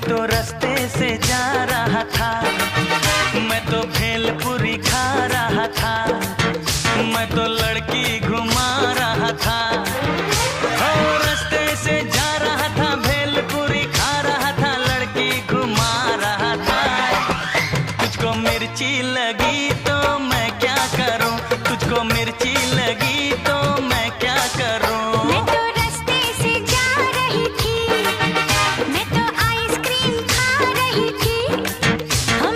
तो रास्ते से जा रहा था, मैं तो भेलपुरी खा रहा था, मैं तो लड़की घुमा रहा था। ओ रास्ते से जा रहा था, भेलपुरी खा रहा था, लड़की घुमा रहा था। तुझको मिर्ची लगी तो मैं क्या करूं, तुझको मिर्ची लगी तो मैं क्या करूं। मैं तो रास्ते से जा रही थी, मैं तो आइसक्रीम खा रही थी,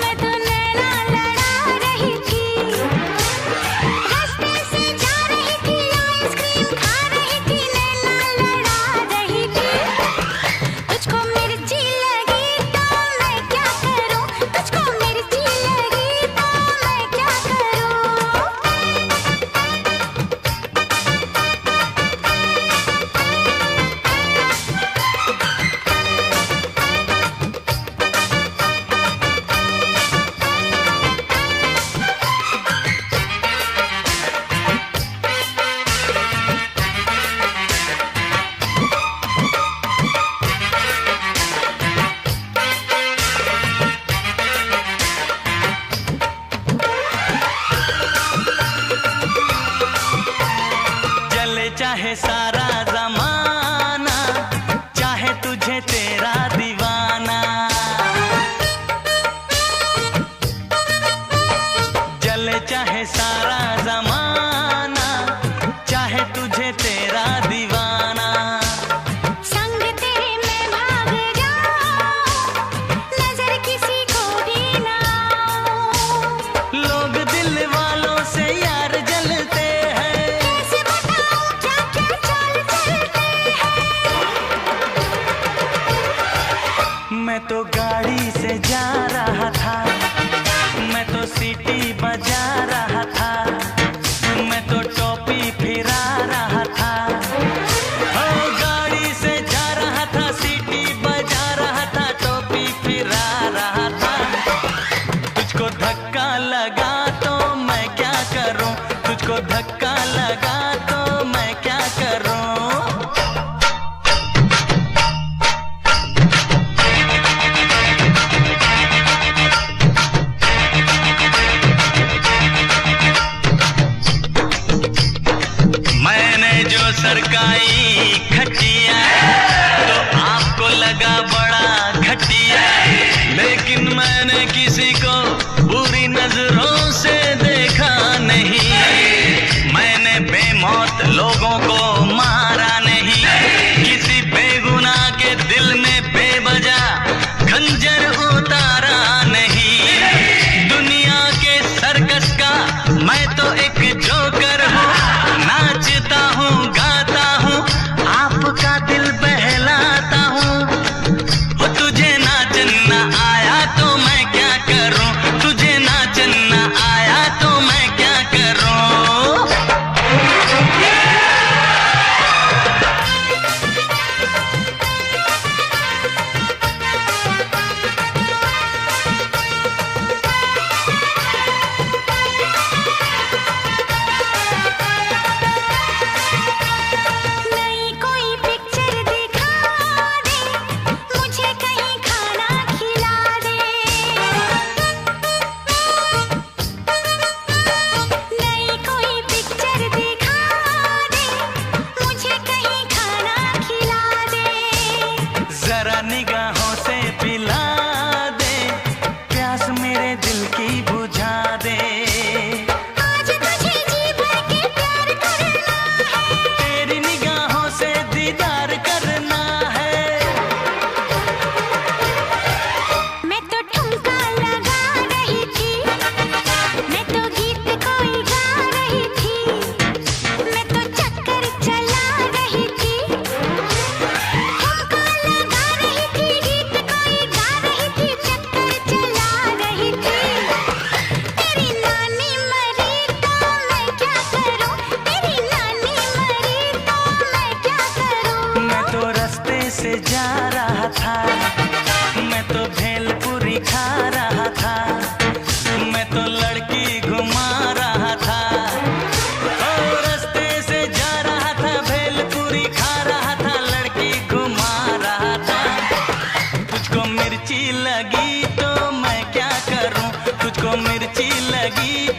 मैं तो नैना लड़ा रही थी। रास्ते से जा रही थी, आइसक्रीम खा रही थी, नैना लड़ा रही थी। तुझको मिर्ची लगी तो मैं क्या करूं, तुझको मिर्ची लगी तो मैं क्या करूं। चले चाहे सारा जमाना, चाहे तुझे तेरा दीवाना, चले चाहे सारा जमाना, चाहे तुझे तेरा दीवाना। संग तेरे मैं भाग जाऊं, नजर किसी को भी ना आऊं। लोग दिल वालों से यार जलते हैं, कैसे बताऊं क्या क्या चाल चलते हैं। मैं तो गाड़ी से जा रहा था, मैं तो सीटी बजा रहा था, मैं तो टोपी फिरा रहा था। ओ गाड़ी से जा रहा था, सीटी बजा रहा था, टोपी फिरा रहा था। तुझको धक्का लगा तो मैं क्या करूं, तुझको धक्का लगा तो मैं क्या करूं। मैंने जो सरकाई खटिया तो आपको लगा बड़ा घटिया, लेकिन मैंने किसी को बुरी नजरों से देखा नहीं। मैंने बेमौत लोगों को मारा नहीं, किसी बेगुनाह के दिल में बेवजह खंजर उतारा नहीं। दुनिया के सर्कस का मैं तो एक जोकर हूँ, नाचता हूँ गाता हूँ, आपका दिल बहलाता हूँ। वो तुझे नाचना आया तो मैं क्या करूँ, तुझे नाचना आया तो मैं क्या करूँ। लगी